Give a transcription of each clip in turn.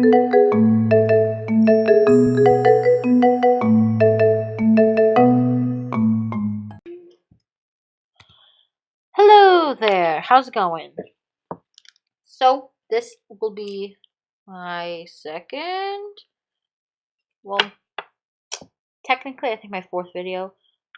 Hello there, how's it going? So, this will be my well, technically, I think my fourth video,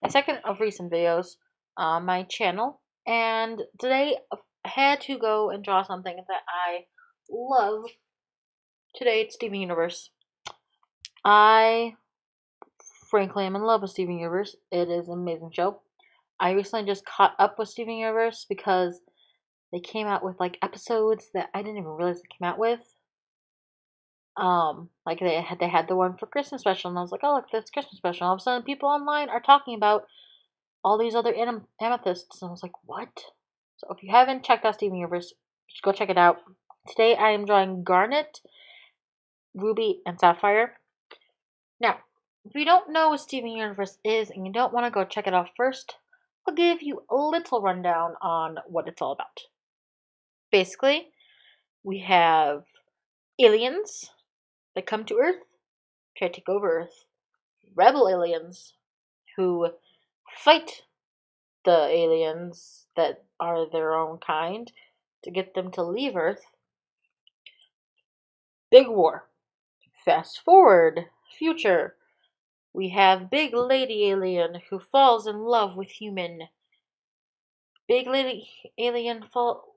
my second of recent videos on my channel. And today, I had to go and draw something that I love. Today, it's Steven Universe. I, frankly, am in love with Steven Universe. It is an amazing show. I recently just caught up with Steven Universe because they came out with like episodes that I didn't even realize they came out with. Like they had the one for Christmas special, and I was like, oh look, that's Christmas special. All of a sudden, people online are talking about all these other amethysts, and I was like, what? So if you haven't checked out Steven Universe, just go check it out. Today I am drawing garnet, ruby, and sapphire. Now, if you don't know what Steven Universe is and you don't want to go check it out first, I'll give you a little rundown on what it's all about. Basically, we have aliens that come to Earth, try to take over Earth. Rebel aliens who fight the aliens that are their own kind to get them to leave Earth. Big war. Fast forward, future. We have big lady alien who falls in love with human. Big lady alien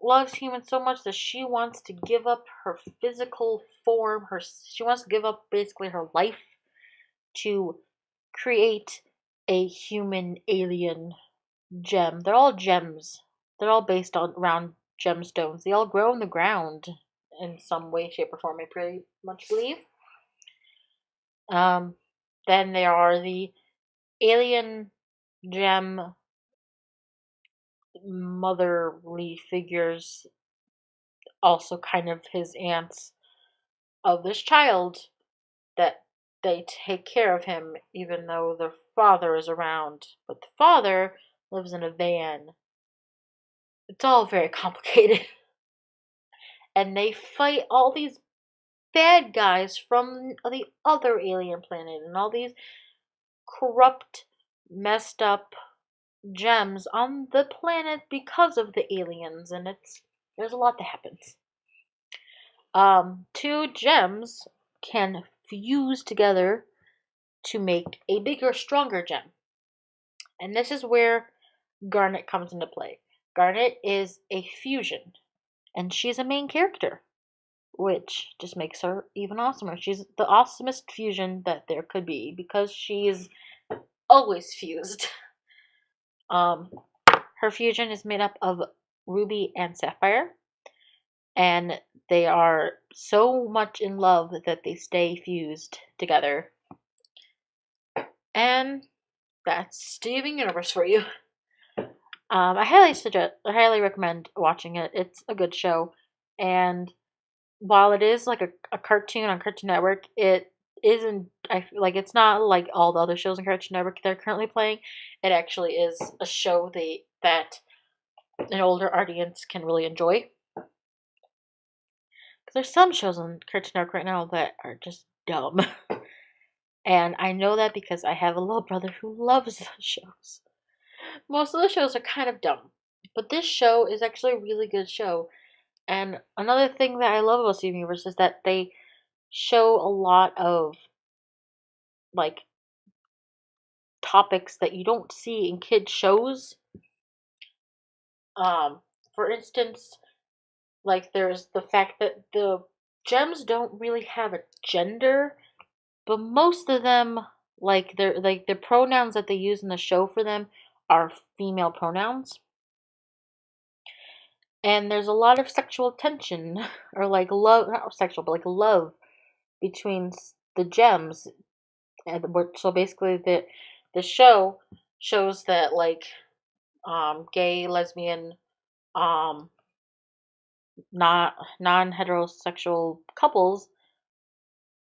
loves human so much that she wants to give up her physical form. She wants to give up basically her life to create a human alien gem. They're all gems. They're all based on around gemstones. They all grow in the ground in some way, shape, or form. I pretty much believe. Um, then there are the alien gem motherly figures, also kind of his aunts of this child, that they take care of him even though their father is around. But the father lives in a van. It's all very complicated. And they fight all these bad guys from the other alien planet and all these corrupt, messed up gems on the planet because of the aliens, and there's a lot that happens. Two gems can fuse together to make a bigger, stronger gem. And this is where Garnet comes into play. Garnet is a fusion, and she's a main character, which just makes her even awesomer. She's the awesomest fusion that there could be because she is always fused. Um, her fusion is made up of ruby and sapphire, and they are so much in love that they stay fused together. And that's Steven Universe for you. I highly recommend watching it. It's a good show, and while it is like a cartoon on Cartoon Network, it isn't. I feel like it's not like all the other shows on Cartoon Network they're currently playing. It actually is a show that an older audience can really enjoy. Because there's some shows on Cartoon Network right now that are just dumb, and I know that because I have a little brother who loves those shows. Most of the shows are kind of dumb, but this show is actually a really good show. And another thing that I love about Steven Universe is that they show a lot of like topics that you don't see in kids shows. For instance, like there's the fact that the gems don't really have a gender, but most of them, like the pronouns that they use in the show for them are female pronouns. And there's a lot of sexual tension or like love, not sexual, but like love between the gems. And so basically the show shows that like gay, lesbian, um not non-heterosexual couples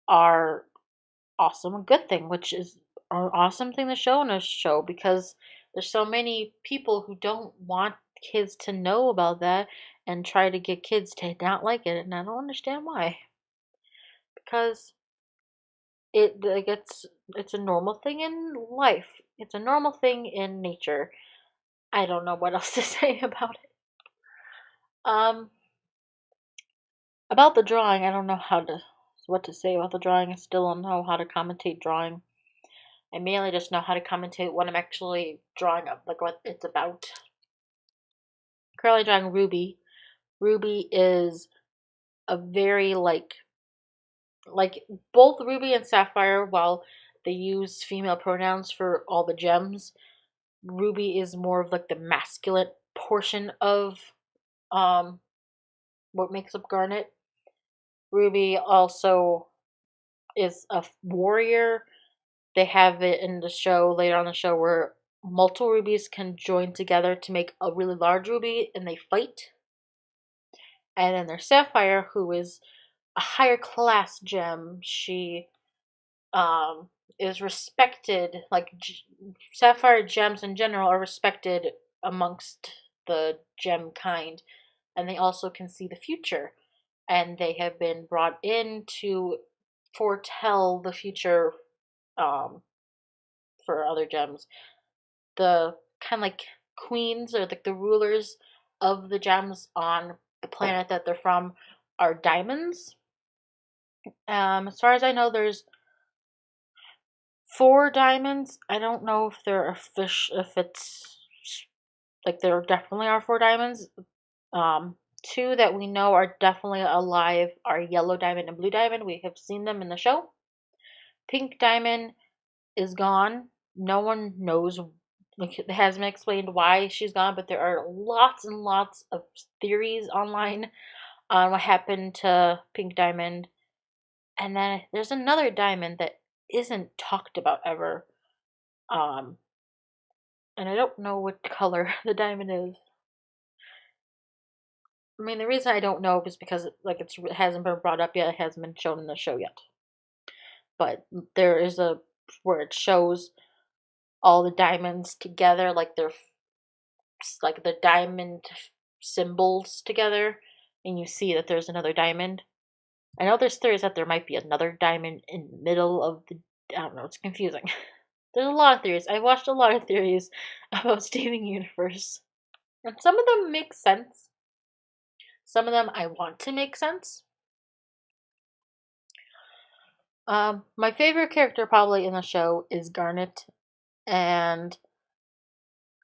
are awesome, a good thing, which is an awesome thing to show in a show because there's so many people who don't want kids to know about that and try to get kids to not like it, and I don't understand why. because it's a normal thing in life. It's a normal thing in nature. I don't know what else to say about it. Um, about the drawing, I don't know what to say about the drawing. I still don't know how to commentate drawing. I mainly just know how to commentate what I'm actually drawing up, like what it's about. Currently drawing Ruby. Ruby is a very like both Ruby and Sapphire, while they use female pronouns for all the gems, Ruby is more of like the masculine portion of um what makes up Garnet. Ruby also is a warrior. They have it in the show later on the show where multiple rubies can join together to make a really large ruby and they fight. And then there's Sapphire, who is a higher class gem. She um is respected, like sapphire gems in general are respected amongst the gem kind, and they also can see the future, and they have been brought in to foretell the future um for other gems. The kind of like queens or like the rulers of the gems on the planet that they're from are diamonds. As far as I know, there's four diamonds. I don't know if they're a fish, if it's like there definitely are four diamonds. Two that we know are definitely alive are yellow diamond and blue diamond. We have seen them in the show. Pink diamond is gone. No one knows, like, it hasn't been explained why she's gone, but there are lots and lots of theories online on what happened to Pink Diamond. And then there's another diamond that isn't talked about ever. Um, and I don't know what color the diamond is. I mean, the reason I don't know is because it hasn't been brought up yet. It hasn't been shown in the show yet. But there is a where it shows all the diamonds together, like they're like the diamond symbols together, and you see that there's another diamond. I know there's theories that there might be another diamond in the middle of the. I don't know. It's confusing. There's a lot of theories. I watched a lot of theories about Steven Universe, and some of them make sense. Some of them I want to make sense. My favorite character probably in the show is Garnet, and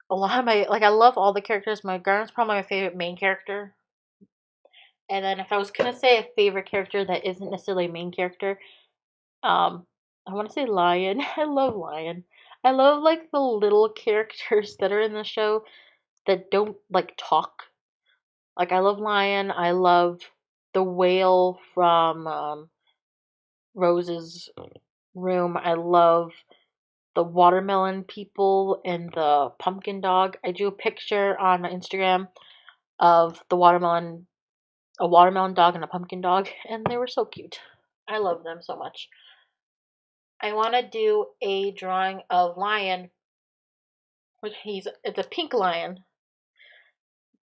a lot of my I love all the characters. My Garnet's probably my favorite main character. And then if I was gonna say a favorite character that isn't necessarily a main character, I want to say Lion. I love Lion. I love like the little characters that are in the show that don't like talk. Like I love Lion. I love the whale from Rose's room. I love the watermelon people and the pumpkin dog. I drew a picture on my Instagram of a watermelon dog and a pumpkin dog, and they were so cute. I love them so much. I want to do a drawing of Lion, which it's a pink lion.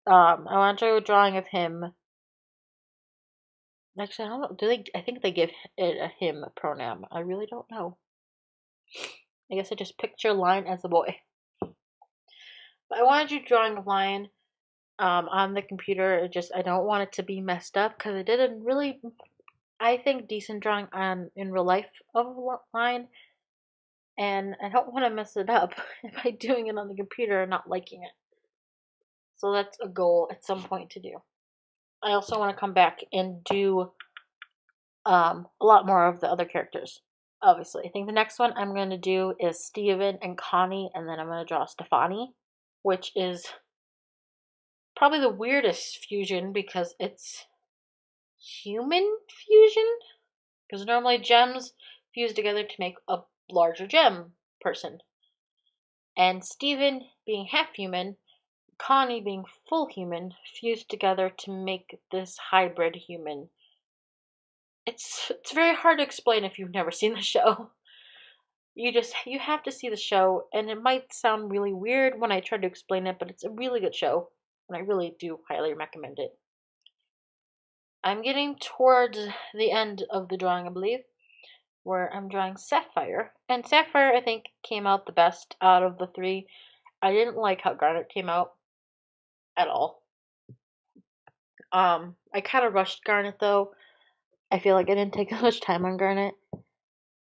I want to do a drawing of him. Actually, I don't know. Do they? I think they give it a him pronoun. I really don't know. I guess I just picture Lion as a boy. But I wanted to do a drawing of Lion on the computer. I don't want it to be messed up because I did a really, I think, decent drawing on in real life of Lion, and I don't want to mess it up by doing it on the computer and not liking it. So that's a goal at some point to do. I also want to come back and do a lot more of the other characters. Obviously, I think the next one I'm going to do is Steven and Connie, and then I'm going to draw Stefani, which is probably the weirdest fusion because it's human fusion. Because normally gems fuse together to make a larger gem person. And Steven being half human, Connie being full human, fused together to make this hybrid human. It's very hard to explain if you've never seen the show. You have to see the show, and it might sound really weird when I try to explain it, but it's a really good show, and I really do highly recommend it. I'm getting towards the end of the drawing, I believe, where I'm drawing Sapphire. And Sapphire, I think, came out the best out of the three. I didn't like how Garnet came out at all. I kind of rushed Garnet, though. I feel like I didn't take as much time on Garnet.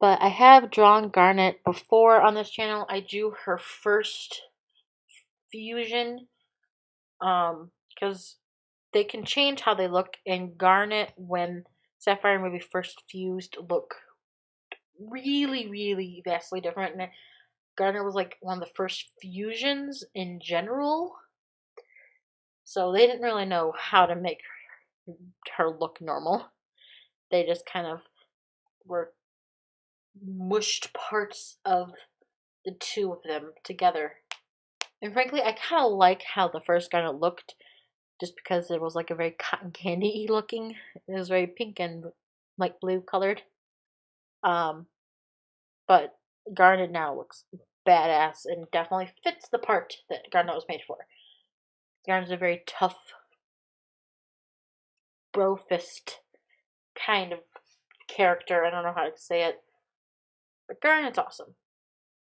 But I have drawn Garnet before on this channel. I drew her first fusion, because they can change how they look, and Garnet, when Sapphire and Ruby first fused, look really, really vastly different. And Garnet was like one of the first fusions in general, so they didn't really know how to make her look normal. They just kind of were mushed parts of the two of them together. And frankly, I kind of like how the first Garnet looked, just because it was like a very cotton candy looking. It was very pink and light blue colored. But Garnet now looks badass and definitely fits the part that Garnet was made for. Garnet's a very tough, bro fist kind of character. I don't know how to say it, but Garnet's awesome.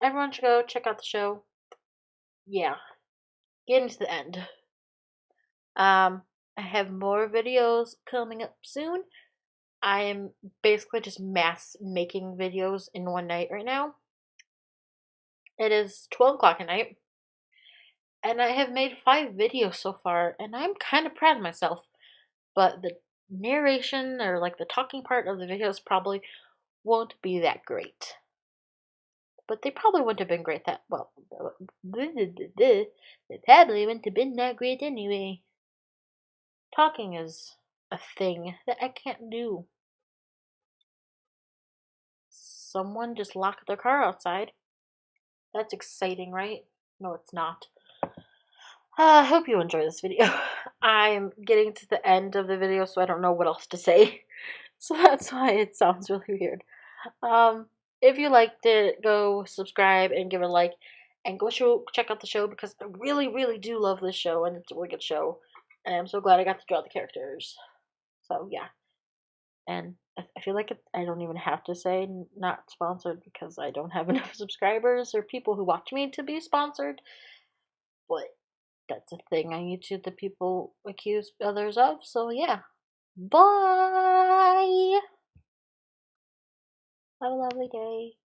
Everyone should go check out the show. Yeah, getting to the end. I have more videos coming up soon. I am basically just mass making videos in one night right now. It is 12 o'clock at night, and I have made 5 videos so far, and I'm kind of proud of myself. But the narration, or like the talking part of the videos, probably won't be that great. But they probably wouldn't have been great that well. They probably wouldn't have been that great anyway. Talking is a thing that I can't do. Someone just locked their car outside. That's exciting, right? No, it's not. I hope you enjoy this video. I'm getting to the end of the video, so I don't know what else to say. So that's why it sounds really weird. If you liked it, go subscribe and give it a like. And go check out the show, because I really, really do love this show, and it's a really good show. And I'm so glad I got to draw the characters. So, yeah. And I feel like I don't even have to say not sponsored, because I don't have enough subscribers or people who watch me to be sponsored. But that's a thing on YouTube that people accuse others of. So yeah. Bye! Have a lovely day.